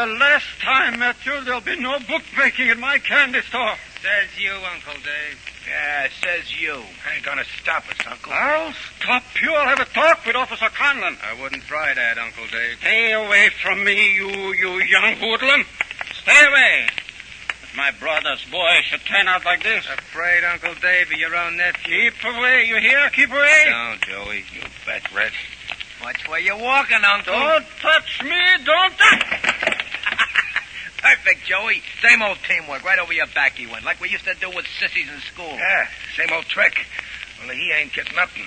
the last time, Matthew, there'll be no bookmaking in my candy store. Says you, Uncle Dave. Yeah, says you. Ain't gonna stop us, Uncle. I'll stop you. I'll have a talk with Officer Conlon. I wouldn't try that, Uncle Dave. Stay away from me, you young hoodlum. Stay away. If my brother's boy should turn out like this. Afraid, Uncle Dave, of your own nephew? Keep away, you hear? Keep away. Don't, Joey. You bet, Red. Watch where you're walking, Uncle. Don't touch me. Don't touch. Perfect, Joey. Same old teamwork. Right over your back he went, like we used to do with sissies in school. Yeah, same old trick. Only he ain't getting up and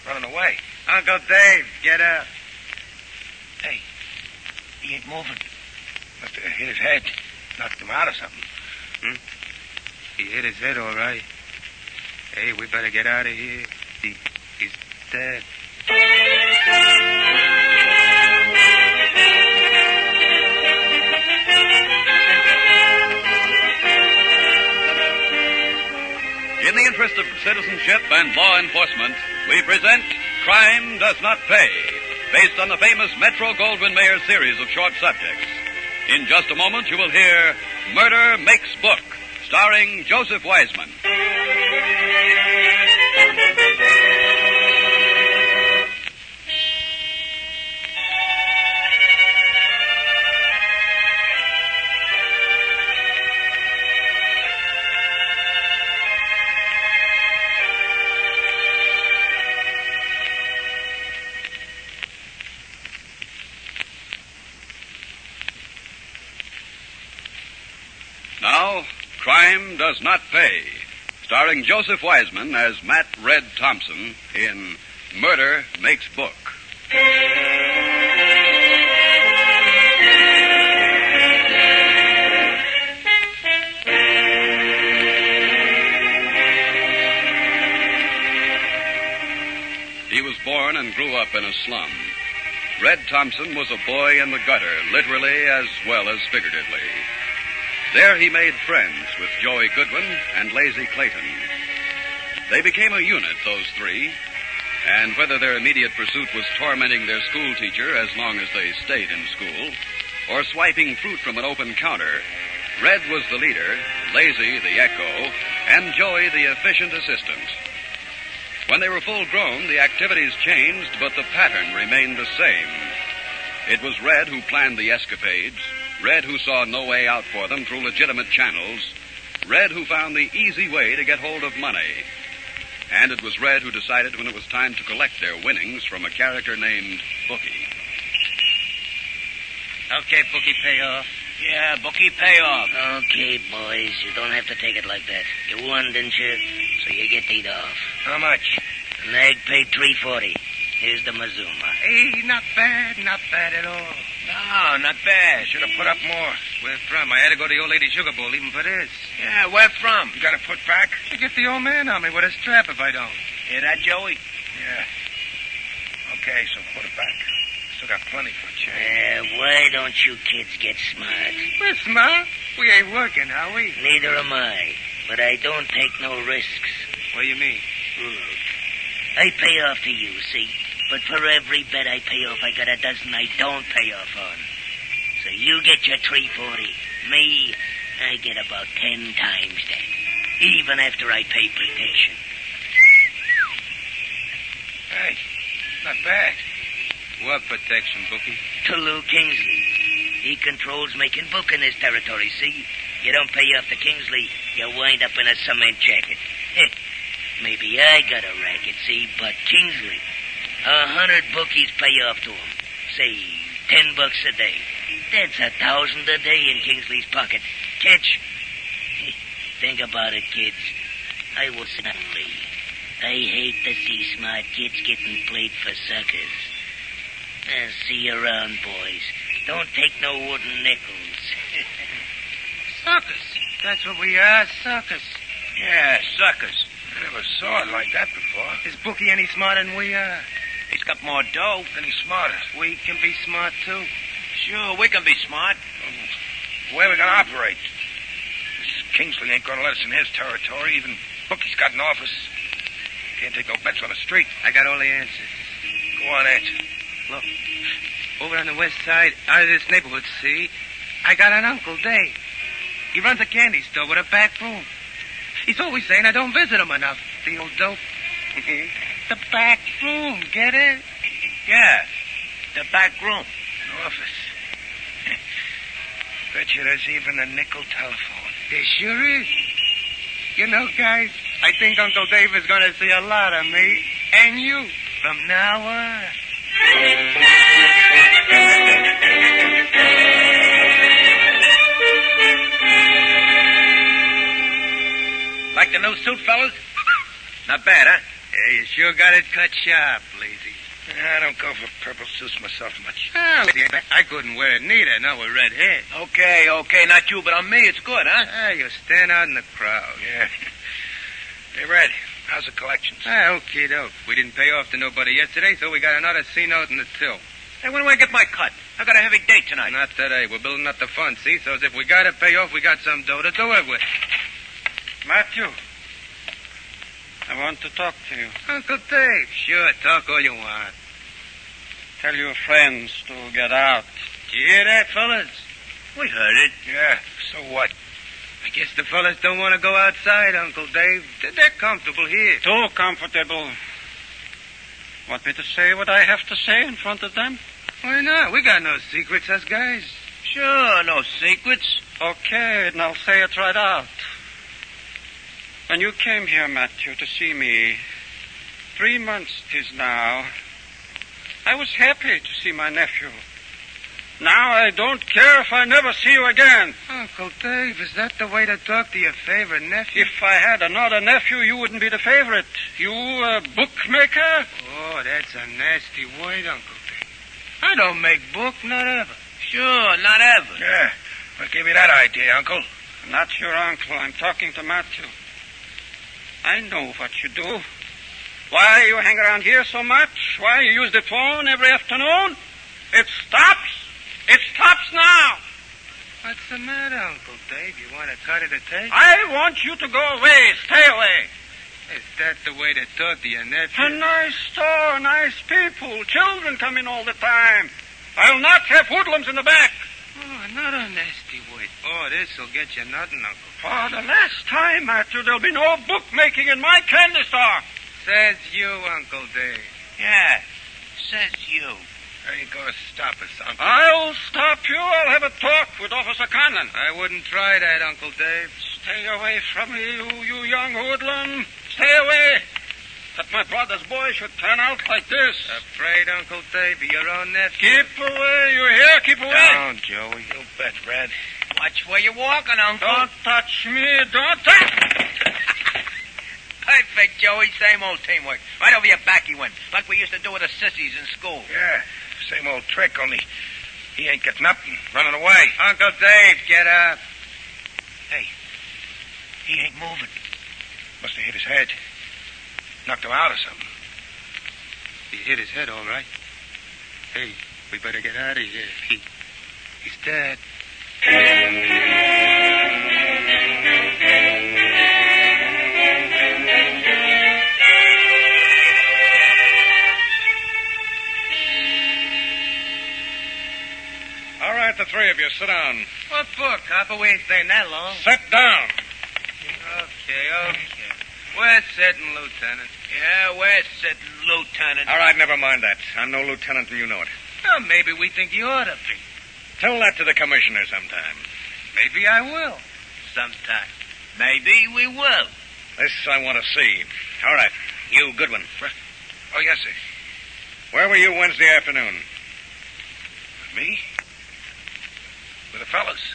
running away. Uncle Dave, get up. Hey, he ain't moving. Must have hit his head. Knocked him out or something. He hit his head, all right. Hey, we better get out of here. He's dead. In the interest of citizenship and law enforcement, we present Crime Does Not Pay, based on the famous Metro-Goldwyn-Mayer series of short subjects. In just a moment, you will hear Murder Makes Book, starring Joseph Wiseman. Now, Crime Does Not Pay, starring Joseph Wiseman as Matt Red Thompson in Murder Makes Book. He was born and grew up in a slum. Red Thompson was a boy in the gutter, literally as well as figuratively. There he made friends with Joey Goodwin and Lazy Clayton. They became a unit, those three, and whether their immediate pursuit was tormenting their school teacher as long as they stayed in school, or swiping fruit from an open counter, Red was the leader, Lazy the echo, and Joey the efficient assistant. When they were full grown, the activities changed, but the pattern remained the same. It was Red who planned the escapades, Red who saw no way out for them through legitimate channels, Red who found the easy way to get hold of money. And it was Red who decided when it was time to collect their winnings from a character named Bookie. Okay, Bookie, pay off. Yeah, Bookie, pay off. Okay, boys, you don't have to take it like that. You won, didn't you? So you get paid off. How much? Nag paid $3.40. Here's the Mazuma. Hey, not bad at all. No, not bad. Should have put up more. Where from? I had to go to the old lady sugar bowl even for this. Yeah, where from? You got to put back? You get the old man on me with a strap if I don't. Hear that, Joey? Yeah. Okay, so put it back. Still got plenty for change. Why don't you kids get smart? We're smart. We ain't working, are we? Neither am I. But I don't take no risks. What do you mean? Look, I pay off to you, see? But for every bet I pay off, I got a dozen I don't pay off on. So you get your $3.40. Me, I get about 10 times that. Even after I pay protection. Hey, not bad. What protection, Bookie? To Lou Kingsley. He controls making book in his territory, see? You don't pay off to Kingsley, you wind up in a cement jacket. Maybe I got a racket, see? But Kingsley, 100 bookies pay off to him. Say, $10 a day. That's $1,000 a day in Kingsley's pocket. Catch? Think about it, kids. I was lonely. I hate to see smart kids getting played for suckers. See you around, boys. Don't take no wooden nickels. Suckers. That's what we are, suckers. Yeah, suckers. I never saw it like that before. Is Bookie any smarter than we are? He's got more dough than he's smarter. We can be smart, too. Sure, we can be smart. Where we gonna operate? This Kingsley ain't gonna let us in his territory. Even Bookie's got an office. Can't take no bets on the street. I got all the answers. Go on, answer. Look, over on the west side, out of this neighborhood, see? I got an Uncle Dave. He runs a candy store with a back room. He's always saying I don't visit him enough, the old dope. The back room, get it? Yeah, the back room. An office. Bet you there's even a nickel telephone. There sure is. You know, guys, I think Uncle Dave is going to see a lot of me and you from now on. Like the new suit, fellas? Not bad, huh? Yeah, you sure got it cut sharp, Lazy. I don't go for purple suits myself much. Oh, I couldn't wear it neither, not with red hair. Okay, not you, but on me it's good, huh? Ah, you stand out in the crowd. Yeah. Hey, Red, how's the collections? Ah, okay, doke. We didn't pay off to nobody yesterday, so we got another C-note in the till. Hey, when do I get my cut? I got a heavy date tonight. Not today. We're building up the fund, see? So as if we got to pay off, we got some dough to do it with. Matthew, I want to talk to you. Uncle Dave. Sure, talk all you want. Tell your friends to get out. Did you hear that, fellas? We heard it. Yeah, so what? I guess the fellas don't want to go outside, Uncle Dave. They're comfortable here. Too comfortable. Want me to say what I have to say in front of them? Why not? We got no secrets, us guys. Sure, no secrets. Okay, and I'll say it right out. When you came here, Matthew, to see me, 3 months 'tis now, I was happy to see my nephew. Now I don't care if I never see you again. Uncle Dave, is that the way to talk to your favorite nephew? If I had another nephew, you wouldn't be the favorite. You a bookmaker? Oh, that's a nasty word, Uncle Dave. I don't make book, not ever. Sure, not ever. Yeah, what gave you that idea, Uncle? Not your uncle. I'm talking to Matthew. I know what you do. Why you hang around here so much? Why you use the phone every afternoon? It stops. It stops now. What's the matter, Uncle Dave? You want to cut it a tape? I want you to go away. Stay away. Is that the way to talk to your nephew? A nice store, nice people. Children come in all the time. I'll not have hoodlums in the back. Oh, not a nasty word. Oh, this'll get you nothing, Uncle. For the last time, Matthew, there'll be no bookmaking in my candy store. Says you, Uncle Dave. Yeah, says you. There you go. Stop us, Uncle. I'll stop you. I'll have a talk with Officer Conlon. I wouldn't try that, Uncle Dave. Stay away from me, you young hoodlum. Stay away. That my brother's boy should turn out like this. Afraid, Uncle Dave, of your own nephew? Keep away, you hear? Keep away. Down, Joey. You bet, Red. Watch where you're walking, Uncle. Don't touch me. Don't touch. Perfect, Joey. Same old teamwork. Right over your back he went, like we used to do with the sissies in school. Yeah, same old trick, only he ain't getting up and running away. Uncle Dave, get up. Hey, he ain't moving. Must have hit his head. Knocked him out or something. He hit his head, all right. Hey, we better get out of here. He's dead. All right, the three of you, sit down. What for, Copper? We ain't staying that long. Sit down. Okay. We're sitting, Lieutenant. Yeah, we're sitting, Lieutenant. All right, never mind that. I'm no lieutenant and you know it. Well, maybe we think you ought to be. Tell that to the commissioner sometime. Maybe I will. Sometime. Maybe we will. This I want to see. All right, you, Goodwin. Oh, yes, sir. Where were you Wednesday afternoon? Me? With the fellas.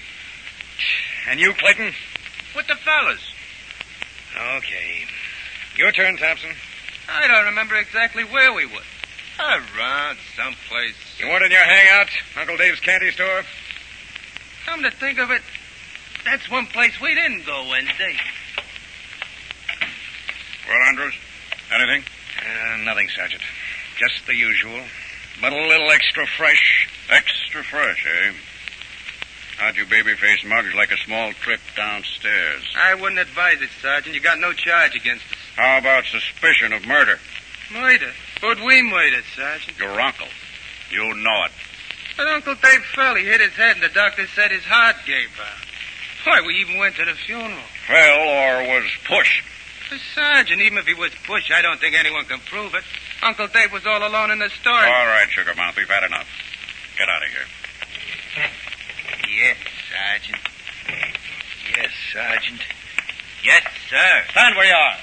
And you, Clayton? With the fellas. Okay. Your turn, Thompson. I don't remember exactly where we were. Around someplace. You weren't in your hangout, Uncle Dave's candy store? Come to think of it, that's one place we didn't go Wednesday. Well, Andrews, anything? Nothing, Sergeant. Just the usual, but a little extra fresh. Extra fresh, eh? How'd you baby-face mugs like a small trip downstairs? I wouldn't advise it, Sergeant. You got no charge against us. How about suspicion of murder? Murder? Who'd we murder, Sergeant? Your uncle. You know it. But Uncle Dave fell. He hit his head, and the doctor said his heart gave out. Why, we even went to the funeral. Fell or was pushed? The sergeant, even if he was pushed, I don't think anyone can prove it. Uncle Dave was all alone in the store. All right, Sugarmouth, we've had enough. Get out of here. Yes, Sergeant. Yes, Sergeant. Yes, sir. Stand where you are.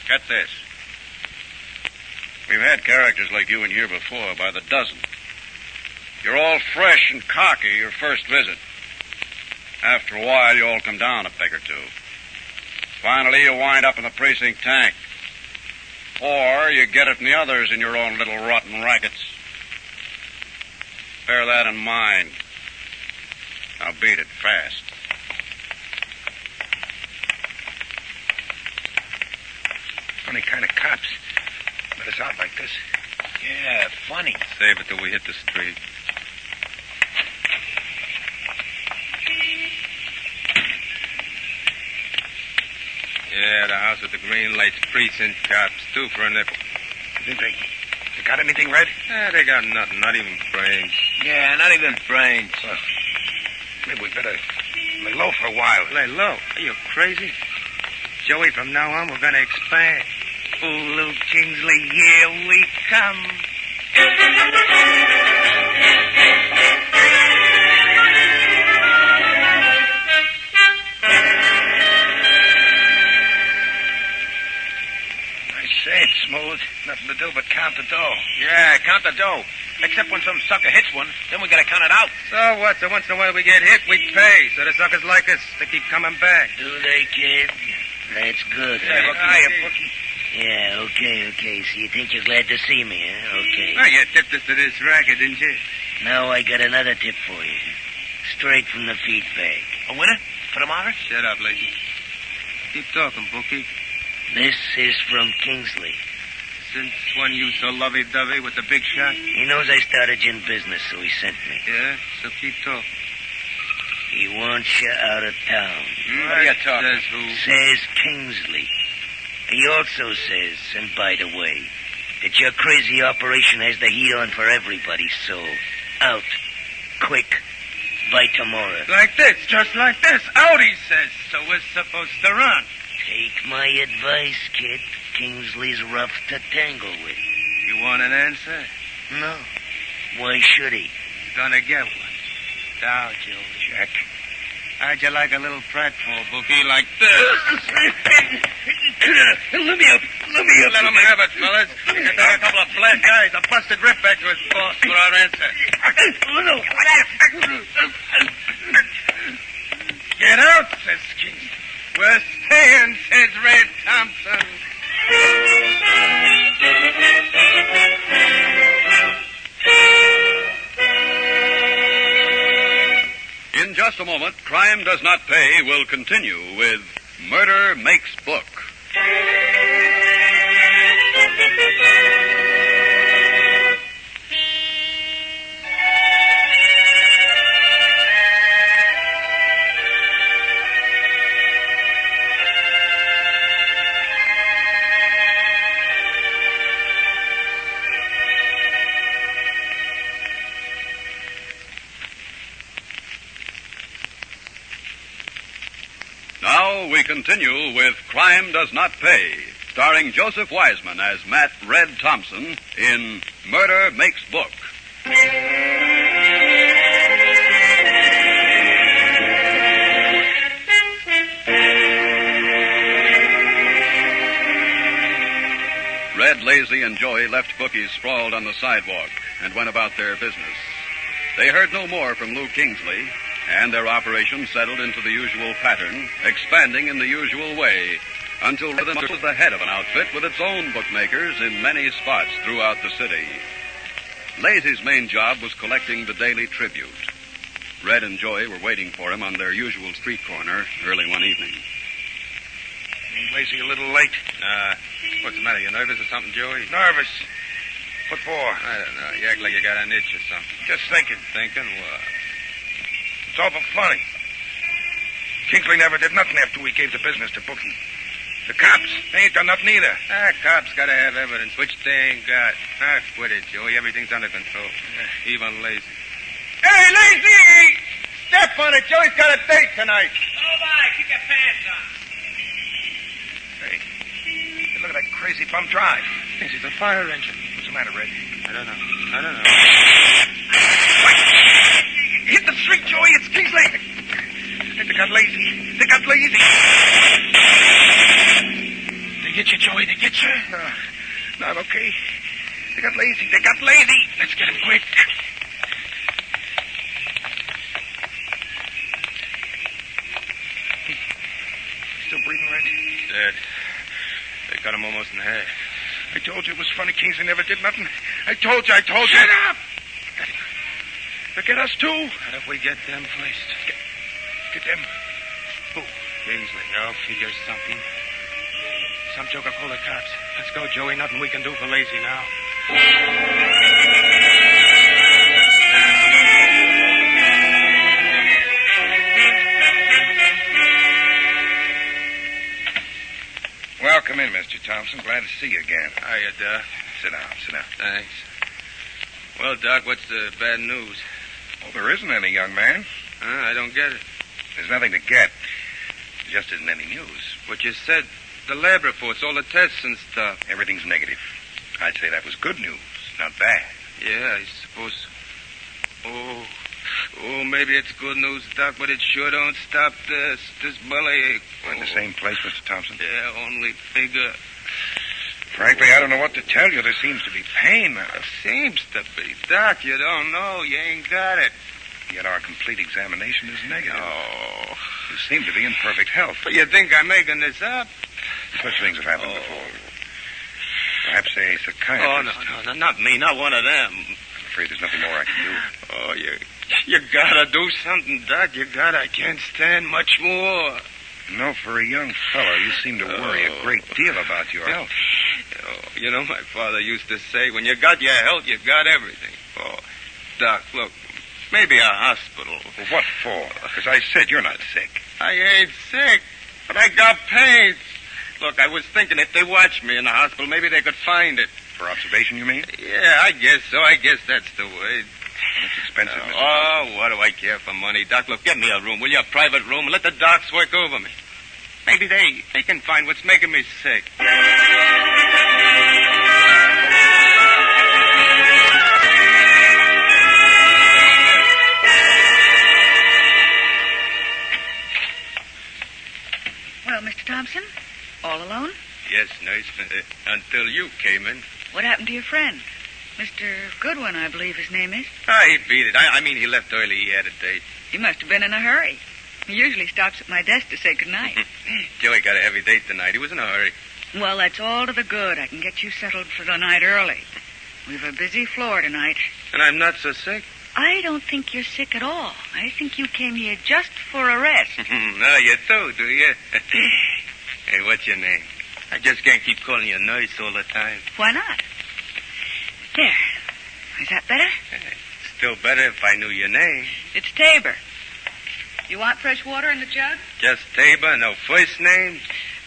Get this. We've had characters like you in here before by the dozen. You're all fresh and cocky your first visit. After a while, you all come down a peg or two. Finally, you wind up in the precinct tank. Or you get it in the others in your own little rotten rackets. Bear that in mind. Now beat it fast. Funny kind of cops. Let us out like this. Yeah, funny. Save it till we hit the street. Yeah, the house with the green lights, precinct cops, 2 for a nickel. You think they got anything, Red? They got nothing, not even brains. Yeah, not even brains. Well, maybe we better lay low for a while. Lay low? Are you crazy? Joey, from now on, we're gonna expand. Oh, Luke Kingsley, here we come. Say it, Smooth. Nothing to do but count the dough. Yeah, count the dough. Except when some sucker hits one, then we gotta count it out. So what? So once in a while we get hit, we pay. So the suckers like us, they keep coming back. Do they, kid? That's good. Yeah, huh? Bookie. Yeah, okay. So you think you're glad to see me, huh? Okay. Oh, you tipped us to this racket, didn't you? Now I got another tip for you. Straight from the feed bag. A winner? For the market? Shut up, lady. Keep talking, Bookie. This is from Kingsley. Since when you so lovey-dovey with the big shot? He knows I started you in business, so he sent me. Yeah, so keep talking. He wants you out of town. What are you talking? Says who? Says Kingsley. He also says, and by the way, that your crazy operation has the heat on for everybody, so out. Quick. By tomorrow. Like this, just like this. Out, he says. So we're supposed to run. Take my advice, kid. Kingsley's rough to tangle with. You want an answer? No. Why should he? He's gonna get one. Now, Joe. Jack. How'd you like a little pratfall, Bookie, like this? Let me up. Let him have it, fellas. We can take a couple of black guys, a busted rip back to his boss for our answer. Get out, says Kingsley. We're staying, says Red Thompson. In just a moment, Crime Does Not Pay will continue with Murder Makes Book. Now we continue with Crime Does Not Pay, starring Joseph Wiseman as Matt Red Thompson in Murder Makes Book. Red, Lazy, and Joey left bookies sprawled on the sidewalk and went about their business. They heard no more from Lou Kingsley, and their operation settled into the usual pattern, expanding in the usual way, until Rhythm was the head of an outfit with its own bookmakers in many spots throughout the city. Lazy's main job was collecting the daily tribute. Red and Joey were waiting for him on their usual street corner early one evening. Ain't Lazy a little late? What's the matter? You nervous or something, Joey? Nervous. What for? I don't know. You act like you got an itch or something. Just thinking. Thinking what? It's awful funny. Kingsley never did nothing after we gave the business to Bookie. The cops, they ain't done nothing either. Cops gotta have evidence, which they ain't got. Quit it, Joey. Everything's under control. Even Lazy. Hey, Lazy! Step on it. Joey's got a date tonight. Oh, my. Keep your pants on. Hey, look at that crazy bum drive. Thinks he's a fire engine. What's the matter, Red? I don't know. Hit the street, Joey. It's Kingsley. They got lazy. They get you, Joey. They get you. No, I'm okay. They got lazy. Let's get him quick. Still breathing, Red? Dead. They cut him almost in half. I told you it was funny. Kingsley never did nothing. I told you. Shut up! They'll get us, too. What if we get them first? Get them. Who? Kingsley. I'll figure something. Some joker call the cops. Let's go, Joey. Nothing we can do for Lazy now. Welcome in, Mr. Thompson. Glad to see you again. Hiya, Doc. Sit down. Thanks. Well, Doc, what's the bad news? Well, there isn't any, young man. I don't get it. There's nothing to get. There just isn't any news. What you said, the lab reports, all the tests and stuff. Everything's negative. I'd say that was good news, not bad. Yeah, I suppose. Oh, maybe it's good news, Doc, but it sure don't stop this bellyache. We're in the same place, Mr. Thompson. Yeah, only bigger. Frankly, I don't know what to tell you. There seems to be pain. It seems to be. Doc, you don't know. You ain't got it. Yet our complete examination is negative. Oh. You seem to be in perfect health. But you think I'm making this up? Such things have happened before. Perhaps a psychiatrist. Oh, no, not me. Not one of them. I'm afraid there's nothing more I can do. Oh, you gotta do something, Doc. You gotta. I can't stand much more. No, for a young fellow, you seem to worry a great deal about your health. Oh, you know, my father used to say, when you got your health, you got everything. Oh, Doc, look, maybe a hospital. Well, what for? Because I said you're not sick. I ain't sick, but I got pains. Look, I was thinking if they watched me in the hospital, maybe they could find it. For observation, you mean? Yeah, I guess so. I guess that's the way. It's expensive, Mr. Thompson. Oh, what do I care for money? Doc, look, get me a room, will you? A private room, and let the docs work over me. Maybe they can find what's making me sick. Well, Mr. Thompson, all alone? Yes, nurse, until you came in. What happened to your friend? Mr. Goodwin, I believe his name is. He beat it. I mean, he left early. He had a date. He must have been in a hurry. He usually stops at my desk to say goodnight. Joey got a heavy date tonight. He was in a hurry. Well, that's all to the good. I can get you settled for the night early. We've a busy floor tonight. And I'm not so sick. I don't think you're sick at all. I think you came here just for a rest. No, you do you? Hey, what's your name? I just can't keep calling you nurse all the time. Why not? There. Is that better? Still better if I knew your name. It's Tabor. You want fresh water in the jug? Just Tabor, no first name?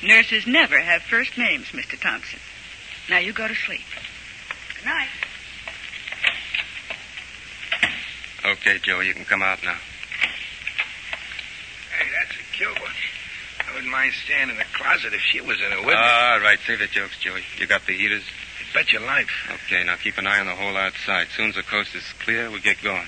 Nurses never have first names, Mr. Thompson. Now you go to sleep. Good night. Okay, Joey, you can come out now. Hey, that's a kill one. I wouldn't mind staying in the closet if she was in it, wouldn't All right, save the jokes, Joey. You got the heaters? I bet your life. Okay, now keep an eye on the hole outside. Soon as the coast is clear, we get going.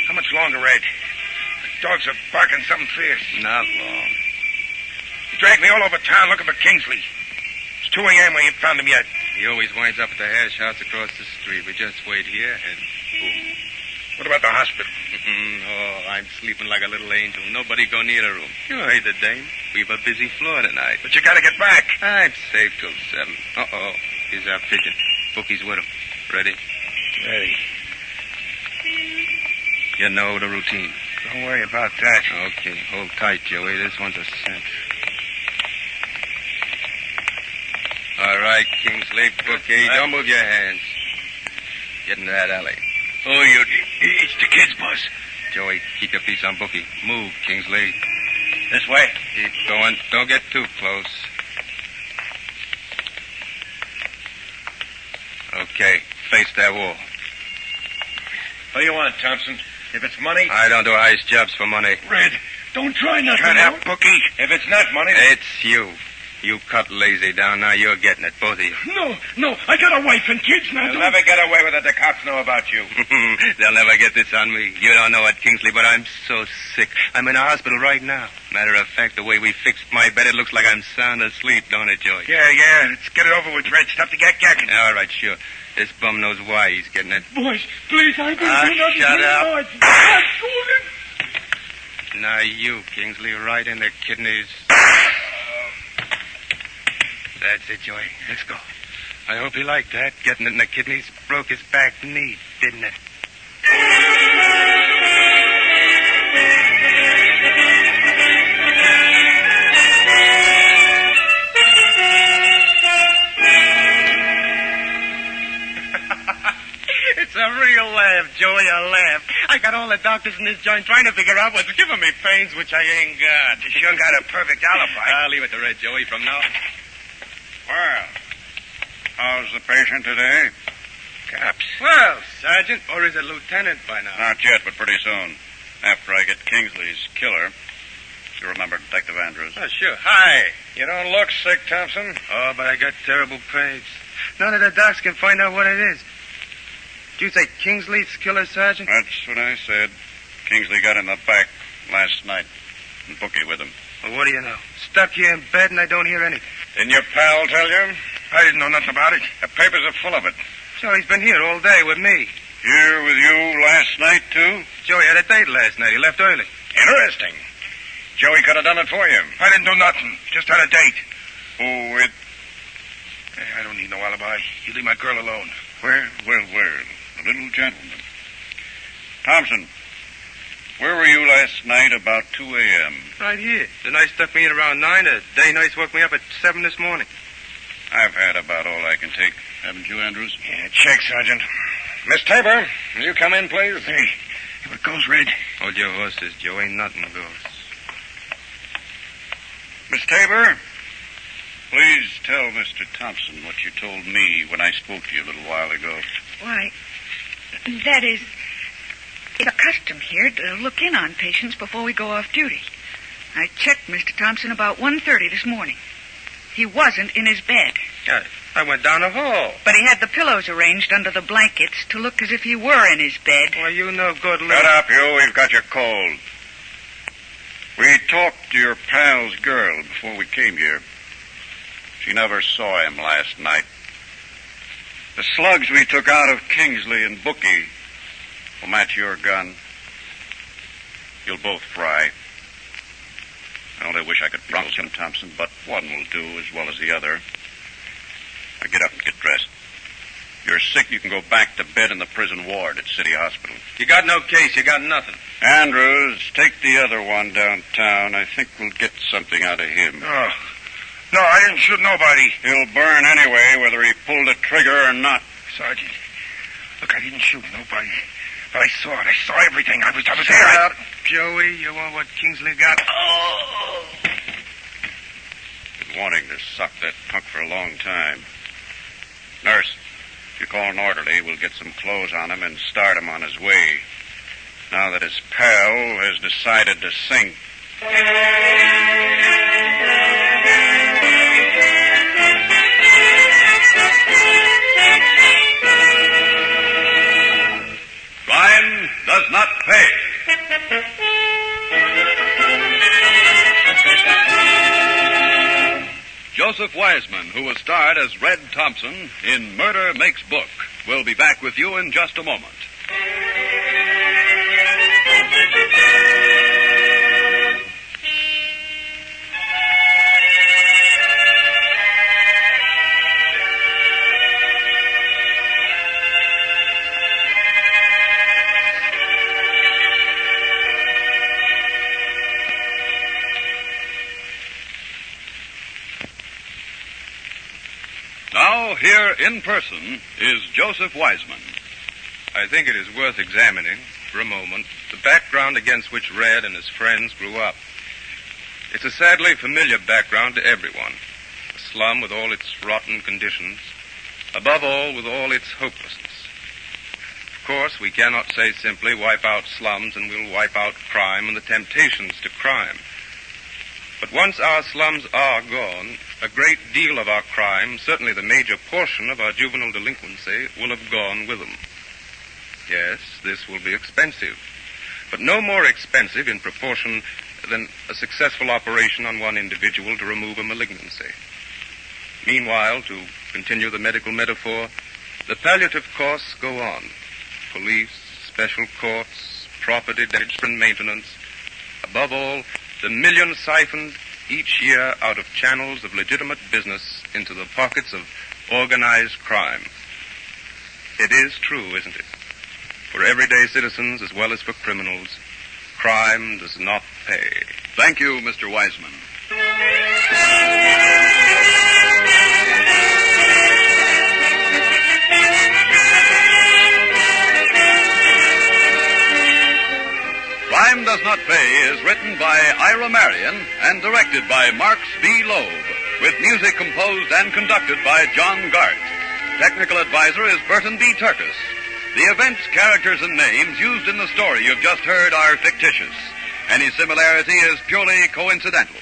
How much longer, Red? The dogs are barking something fierce. Not long. You dragged me all over town looking for Kingsley. It's 2 a.m. We ain't found him yet. He always winds up at the hash house across the street. We just wait here and boom. What about the hospital? Oh, I'm sleeping like a little angel. Nobody go near the room. You heard the dame. We've a busy floor tonight. But you gotta get back. I'm safe till 7. Uh-oh. Here's our pigeon. Bookie's with him. Ready? Ready. You know the routine. Don't worry about that. Okay, hold tight, Joey. This one's a cinch. All right, Kingsley. Bookie, don't move your hands. Get into that alley. Oh, it's the kids, boss. Joey, keep your piece on Bookie. Move, Kingsley. This way. Keep going. Don't get too close. Okay, face that wall. What do you want, Thompson? If it's money... I don't do ice jobs for money. Red, don't try nothing. Cut out, Bookie. If it's not money... It's you. You cut Lazy down. Now you're getting it, both of you. No. I got a wife and kids now. You'll never get away with it. The cops know about you. They'll never get this on me. You don't know it, Kingsley, but I'm so sick. I'm in a hospital right now. Matter of fact, the way we fixed my bed, it looks like I'm sound asleep, don't it, Joey? Yeah. Let's get it over with, Red. Stop the gagging. All right, sure. This bum knows why he's getting it. Boys, please, I didn't do nothing. Shut up. No, Now you, Kingsley, right in the kidneys. That's it, Joey. Let's go. I hope he liked that. Getting it in the kidneys broke his back knee, didn't it? It's a real laugh, Joey, a laugh. I got all the doctors in this joint trying to figure out what's giving me pains, which I ain't got. You sure got a perfect alibi. I'll leave it to Red, Joey, from now. Well, how's the patient today? Cops. Well, Sergeant, or is it Lieutenant by now? Not yet, but pretty soon. After I get Kingsley's killer. You remember Detective Andrews? Oh, sure. Hi. You don't look sick, Thompson. Oh, but I got terrible pains. None of the docs can find out what it is. Did you say Kingsley's killer, Sergeant? That's what I said. Kingsley got in the back last night. And Bookie with him. Well, what do you know? Stuck here in bed and I don't hear anything. Didn't your pal tell you? I didn't know nothing about it. The papers are full of it. Joey's been here all day with me. Here with you last night, too? Joey had a date last night. He left early. Interesting. Joey could have done it for you. I didn't do nothing. Just had a date. Who with? Hey, I don't need no alibi. You leave my girl alone. Well. A little gentleman. Thompson, where were you last night about 2 a.m.? Right here. The night stuck me in around 9. The day nurse woke me up at 7 this morning. I've had about all I can take. Haven't you, Andrews? Yeah, check, Sergeant. Miss Tabor, will you come in, please? Hey, here it goes, Red. Hold your horses, Joe. Ain't nothing goes. Miss Tabor, please tell Mr. Thompson what you told me when I spoke to you a little while ago. Why, that is, it's a custom here to look in on patients before we go off duty. I checked Mr. Thompson about 1:30 this morning. He wasn't in his bed. I went down the hall. But he had the pillows arranged under the blankets to look as if he were in his bed. Well, you know good luck. Shut up, you. We've got you cold. We talked to your pal's girl before we came here. She never saw him last night. The slugs we took out of Kingsley and Bookie will match your gun. You'll both fry. I only wish I could promise him, Thompson, but one will do as well as the other. Now get up and get dressed. If you're sick, you can go back to bed in the prison ward at City Hospital. You got no case. You got nothing. Andrews, take the other one downtown. I think we'll get something out of him. Oh. No, I didn't shoot nobody. He'll burn anyway, whether he pulled the trigger or not. Sergeant, look, I didn't shoot nobody. But I saw it. I saw everything. I was there. Shut up, Joey. You want what Kingsley got? Oh! Been wanting to suck that punk for a long time. Nurse, if you call an orderly, we'll get some clothes on him and start him on his way. Now that his pal has decided to sing. Crime does not pay. Joseph Wiseman, who was starred as Red Thompson in Murder Makes Book, will be back with you in just a moment. now, here in person, is Joseph Wiseman. I think it is worth examining, for a moment, the background against which Red and his friends grew up. It's a sadly familiar background to everyone. A slum with all its rotten conditions. Above all, with all its hopelessness. Of course, we cannot say simply, wipe out slums and we'll wipe out crime and the temptations to crime. But once our slums are gone, a great deal of our crime, certainly the major portion of our juvenile delinquency, will have gone with them. Yes, this will be expensive, but no more expensive in proportion than a successful operation on one individual to remove a malignancy. Meanwhile, to continue the medical metaphor, the palliative costs go on. Police, special courts, property damage and maintenance. Above all, the millions siphoned each year out of channels of legitimate business into the pockets of organized crime. It is true, isn't it? For everyday citizens as well as for criminals, crime does not pay. Thank you, Mr. Wiseman. Crime Does Not Pay is written by Ira Marion and directed by Marks B. Loeb, with music composed and conducted by John Gart. Technical advisor is Burton B. Turkis. The events, characters, and names used in the story you've just heard are fictitious. Any similarity is purely coincidental.